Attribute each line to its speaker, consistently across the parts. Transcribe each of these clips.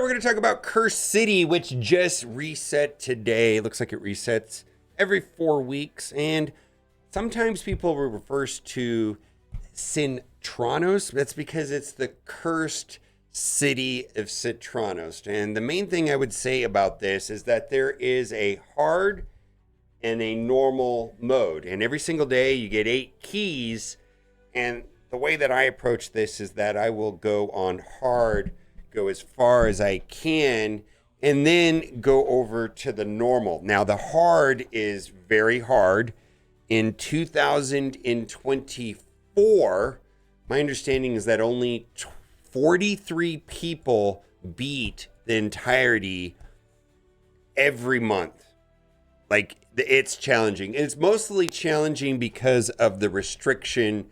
Speaker 1: we're going to talk about Curse City, which just reset today. It looks like it resets every 4 weeks. And sometimes people refers to Cintranos. That's because it's the cursed city of Cintranos. And the main thing I would say about this is that there is a hard and a normal mode. And every single day you get 8 keys. And the way that I approach this is that I will go on hard, go as far as I can, and then go over to the normal. Now, the hard is very hard. In 2024, my understanding is that only 43 people beat the entirety every month. Like, it's challenging. And it's mostly challenging because of the restriction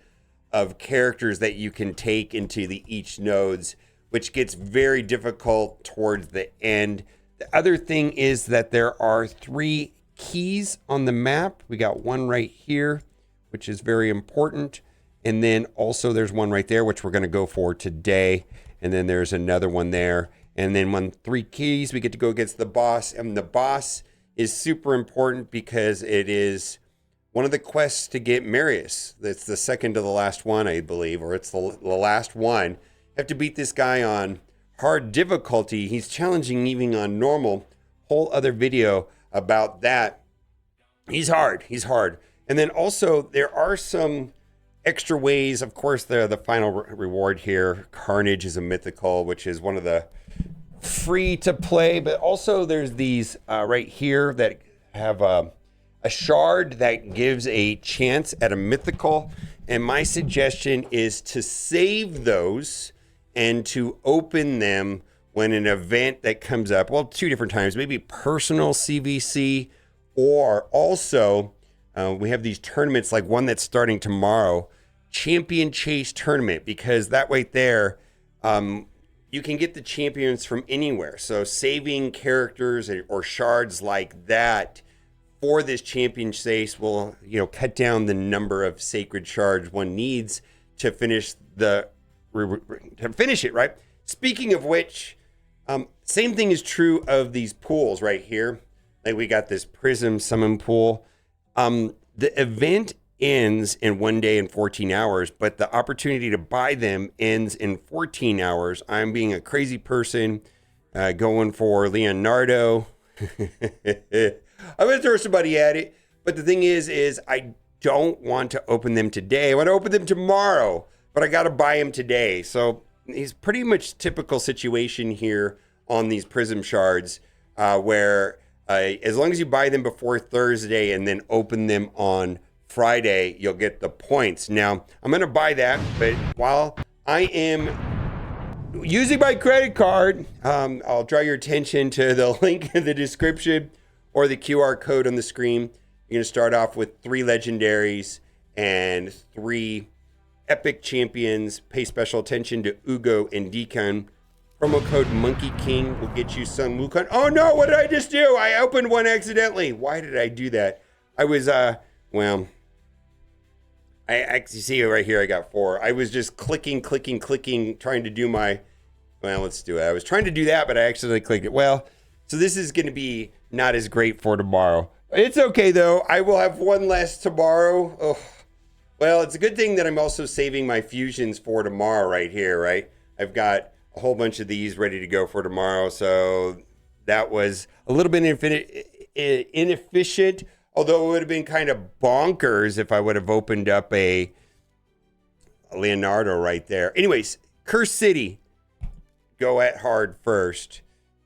Speaker 1: of characters that you can take into each nodes, which gets very difficult towards the end. The other thing is that there are 3 keys on the map. We got one right here, which is very important. And then also there's one right there, which we're going to go for today. And then there's another one there. And then 3 keys, we get to go against the boss. And the boss is super important because it is one of the quests to get Marius. It's the second to the last one, I believe, or it's the last one. You have to beat this guy on hard difficulty. He's challenging even on normal. Whole other video about that. He's hard. And then also there are some extra ways. Of course, the final reward here. Carnage is a mythical, which is one of the free to play. But also there's these right here that have a shard that gives a chance at a mythical. And my suggestion is to save those and to open them when an event that comes up. Well, 2 different times, maybe personal CVC, or also we have these tournaments like one that's starting tomorrow, Champion Chase Tournament, because that right there, you can get the champions from anywhere. So saving characters or shards like that for this champion chase will, cut down the number of sacred shards one needs to finish it, right? Speaking of which, same thing is true of these pools right here. Like we got this Prism summon pool. The event ends in 1 day and 14 hours, but the opportunity to buy them ends in 14 hours. I'm being a crazy person, going for Leonardo. I'm going to throw somebody at it. But the thing is I don't want to open them today. I want to open them tomorrow, but I got to buy them today. So it's pretty much typical situation here on these Prism shards, where as long as you buy them before Thursday and then open them on Friday, you'll get the points. Now, I'm going to buy that, but while I am using my credit card, I'll draw your attention to the link in the description or the QR code on the screen. You're going to start off with 3 legendaries and 3 epic champions. Pay special attention to Ugo and Deacon. Promo code Monkey King will get you some Wukong. Oh no, what did I just do? I opened one accidentally. Why did I do that? I was, I actually see it right here. I got 4. I was just clicking, trying to do let's do it. I was trying to do that, but I accidentally clicked it. Well, so this is going to be not as great for tomorrow. It's okay, though. I will have 1 less tomorrow. Oh, well, it's a good thing that I'm also saving my fusions for tomorrow right here, right? I've got a whole bunch of these ready to go for tomorrow. So that was a little bit inefficient, although it would have been kind of bonkers if I would have opened up a Leonardo right there. Anyways, Curse City. Go at hard first,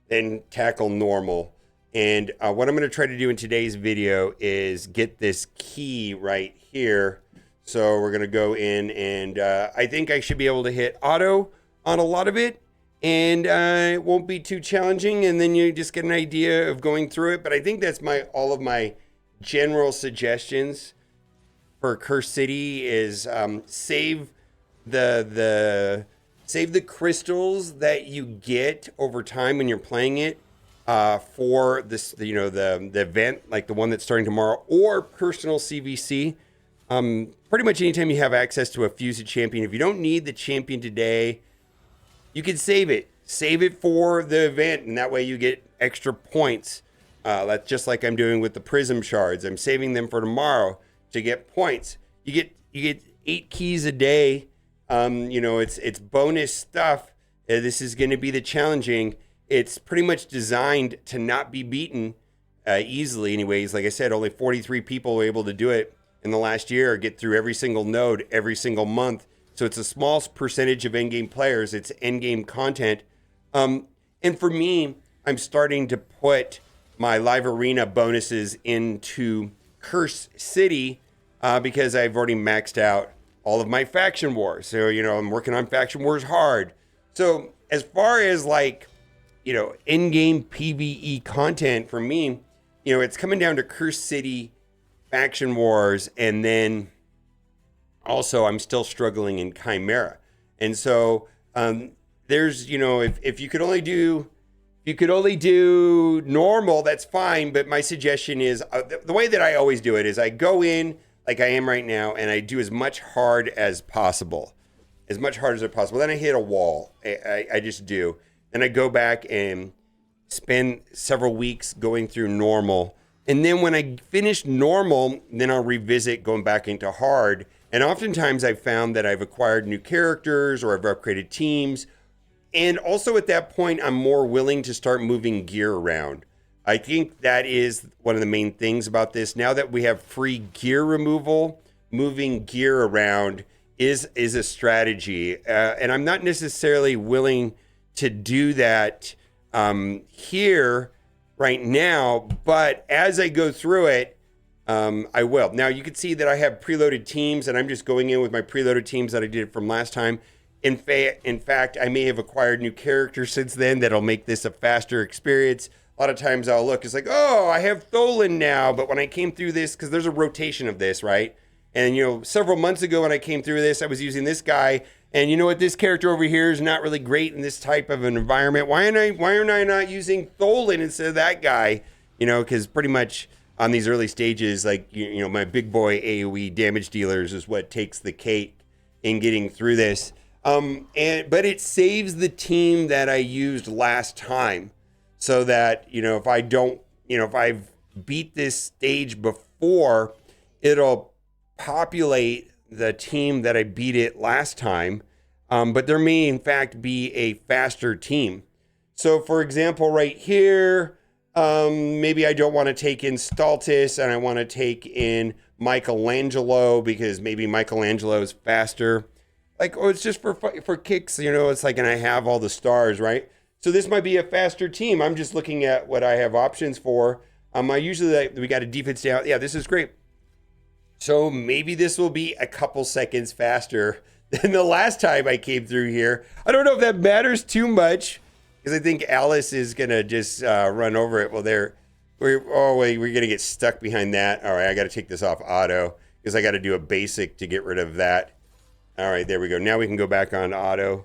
Speaker 1: then tackle normal. And what I'm going to try to do in today's video is get this key right here. So we're going to go in and I think I should be able to hit auto on a lot of it. And it won't be too challenging. And then you just get an idea of going through it. But I think that's all of my general suggestions for Curse City is save the crystals that you get over time when you're playing it. For this, the event, like the one that's starting tomorrow, or personal CVC. Pretty much anytime you have access to a fused champion, if you don't need the champion today, you can save it. save it for the event, and that way you get extra points. That's just like I'm doing with the Prism shards. I'm saving them for tomorrow to get points. You get 8 keys a day. It's bonus stuff. This is going to be the challenging. It's pretty much designed to not be beaten easily. Anyways, like I said, only 43 people were able to do it in the last year, get through every single node every single month. So it's a small percentage of in-game players. It's in-game content. And for me, I'm starting to put my live arena bonuses into Curse City because I've already maxed out all of my faction wars. So, I'm working on faction wars hard. So as far as in-game PvE content for me, it's coming down to Curse City, faction wars, and then also I'm still struggling in Chimera. And so there's, if you could only do normal, that's fine. But my suggestion is the way that I always do it is I go in like I am right now, and I do as much hard as possible. Then I hit a wall. I just do. Then I go back and spend several weeks going through normal. And then when I finish normal, then I'll revisit going back into hard. And oftentimes I've found that I've acquired new characters or I've upgraded teams. And also at that point, I'm more willing to start moving gear around. I think that is one of the main things about this. Now that we have free gear removal, moving gear around is a strategy. And I'm not necessarily willing to do that here right now, but as I go through it, I will. Now you can see that I have preloaded teams, and I'm just going in with my preloaded teams that I did from last time. In fact, I may have acquired new characters since then that'll make this a faster experience. A lot of times I'll look, it's like, oh, I have Tholen now, but when I came through this, because there's a rotation of this, right? And, several months ago when I came through this, I was using this guy, and you know what? This character over here is not really great in this type of an environment. Why am I not using Tholen instead of that guy? Because pretty much on these early stages, like, my big boy AoE damage dealers is what takes the cake in getting through this. But it saves the team that I used last time. So that, if I've beat this stage before, it'll populate the team that I beat it last time. But there may, in fact, be a faster team. So, for example, right here, maybe I don't want to take in Stultus and I want to take in Michelangelo because maybe Michelangelo is faster. It's just for kicks, it's like, and I have all the stars, right? So this might be a faster team. I'm just looking at what I have options for. We got a defense down. Yeah, this is great. So maybe this will be a couple seconds faster than the last time I came through here. I don't know if that matters too much because I think Alice is going to just run over it. Well, we're going to get stuck behind that. All right, I got to take this off auto because I got to do a basic to get rid of that. All right, there we go. Now we can go back on auto.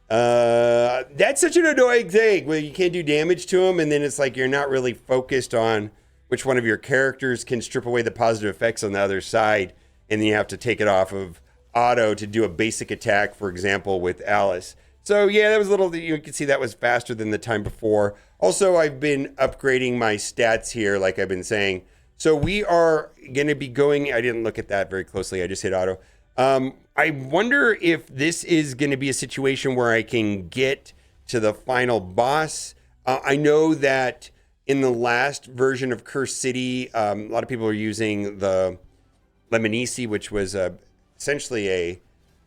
Speaker 1: That's such an annoying thing where you can't do damage to them, and then it's like you're not really focused on which one of your characters can strip away the positive effects on the other side, and then you have to take it off of auto to do a basic attack, for example, with Alice. So yeah, that was a little, you can see that was faster than the time before. Also, I've been upgrading my stats here, like I've been saying. So we are going to be going, I didn't look at that very closely, I just hit auto. I wonder if this is going to be a situation where I can get to the final boss. I know that in the last version of Curse City, a lot of people are using the Lemonisi, which was essentially a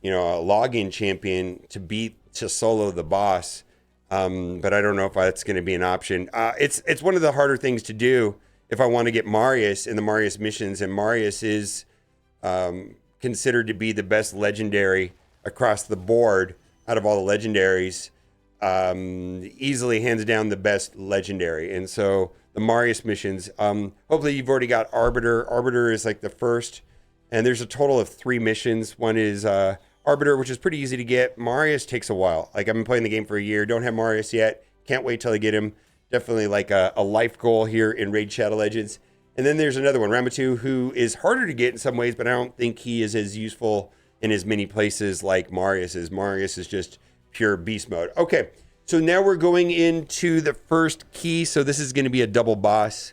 Speaker 1: login champion to solo the boss. But I don't know if that's going to be an option. It's one of the harder things to do if I want to get Marius in the Marius missions, and Marius is considered to be the best legendary across the board out of all the legendaries. Easily hands down the best legendary. And so the Marius missions, hopefully you've already got Arbiter. Arbiter is like the first, and there's a total of 3 missions. One is Arbiter, which is pretty easy to get. Marius takes a while. Like, I've been playing the game for a year, don't have Marius yet. Can't wait till I get him. Definitely like a life goal here in Raid Shadow Legends. And then there's another one, Ramatu, who is harder to get in some ways, but I don't think he is as useful in as many places like Marius is. Marius is just pure beast mode. Okay, So now we're going into the first key. So this is going to be a double boss.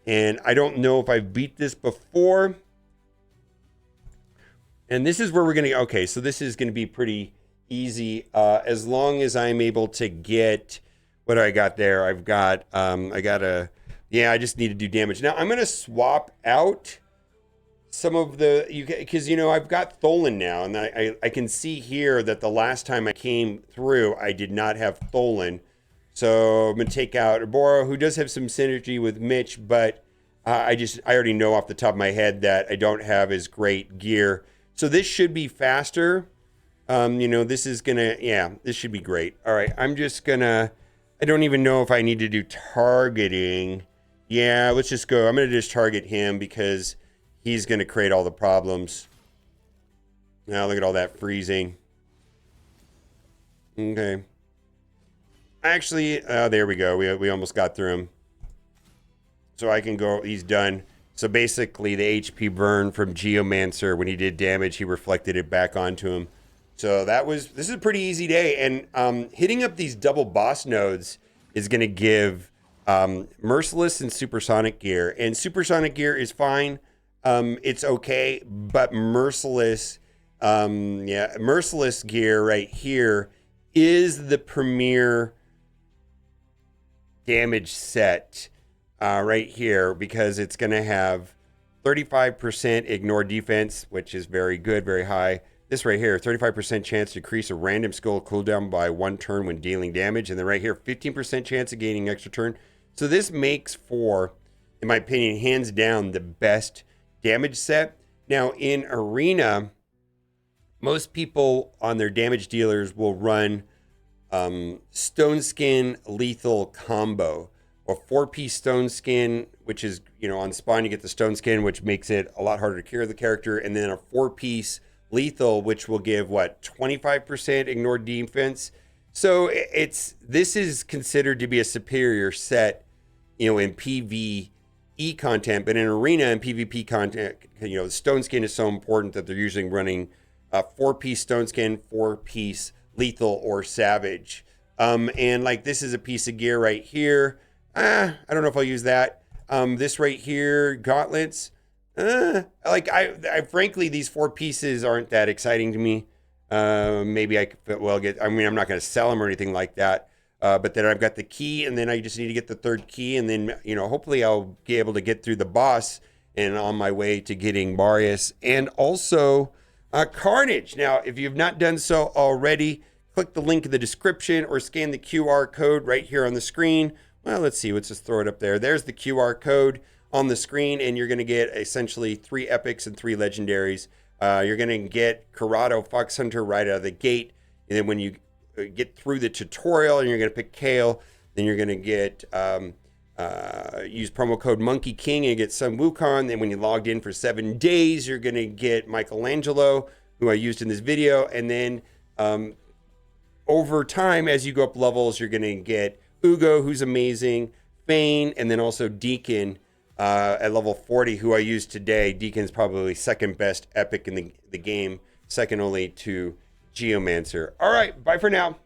Speaker 1: And I don't know if I've beat this before. And this is where we're going to, okay, so this is going to be pretty easy. As long as I'm able to get, what do I got there? I've got, I just need to do damage. Now I'm going to swap out some of the, because, I've got Tholen now. And I can see here that the last time I came through, I did not have Tholen. So I'm going to take out Bora, who does have some synergy with Mitch, but I already know off the top of my head that I don't have as great gear. So this should be faster. This is this should be great. All right, I don't even know if I need to do targeting. Yeah, let's just go. I'm going to just target him because he's going to create all the problems. Now look at all that freezing. Okay. Actually, there we go. We almost got through him. So I can go, he's done. So basically the HP burn from Geomancer, when he did damage, he reflected it back onto him. So this is a pretty easy day. And hitting up these double boss nodes is going to give Merciless and Supersonic gear. And Supersonic gear is fine. It's okay. But Merciless gear right here is the premier damage set. Right here, because it's going to have 35% ignore defense, which is very good, very high. This right here, 35% chance to increase a random skill cooldown by 1 turn when dealing damage. And then right here, 15% chance of gaining extra turn. So this makes for, in my opinion, hands down, the best damage set. Now, in Arena, most people on their damage dealers will run Stone Skin Lethal Combo. Or 4-piece Stone Skin, which is, on spawn you get the Stone Skin, which makes it a lot harder to carry the character. And then a 4-piece Lethal, which will give, 25% ignore defense. So this is considered to be a superior set, in PvE content. But in Arena and PvP content, the Stone Skin is so important that they're usually running a 4-piece Stone Skin, 4-piece Lethal, or Savage. And this is a piece of gear right here. I don't know if I'll use that. This right here, gauntlets. I frankly, these 4 pieces aren't that exciting to me. Maybe I could I'm not going to sell them or anything like that. But then I've got the key, and then I just need to get the 3rd key, and then hopefully I'll be able to get through the boss and on my way to getting Marius and also Carnage. Now, if you've not done so already, click the link in the description or scan the QR code right here on the screen. Well, let's see. Let's just throw it up there. There's the QR code on the screen, and you're going to get essentially 3 epics and 3 legendaries. You're going to get Corrado Fox Hunter right out of the gate. And then when you get through the tutorial and you're going to pick Kale, then you're going to get use promo code Monkey King and get Sun Wukong. Then when you logged in for 7 days, you're going to get Michelangelo, who I used in this video. And then over time, as you go up levels, you're going to get Ugo, who's amazing, Fane, and then also Deacon at level 40, who I used today. Deacon's probably 2nd best epic in the game, second only to Geomancer. All right, bye for now.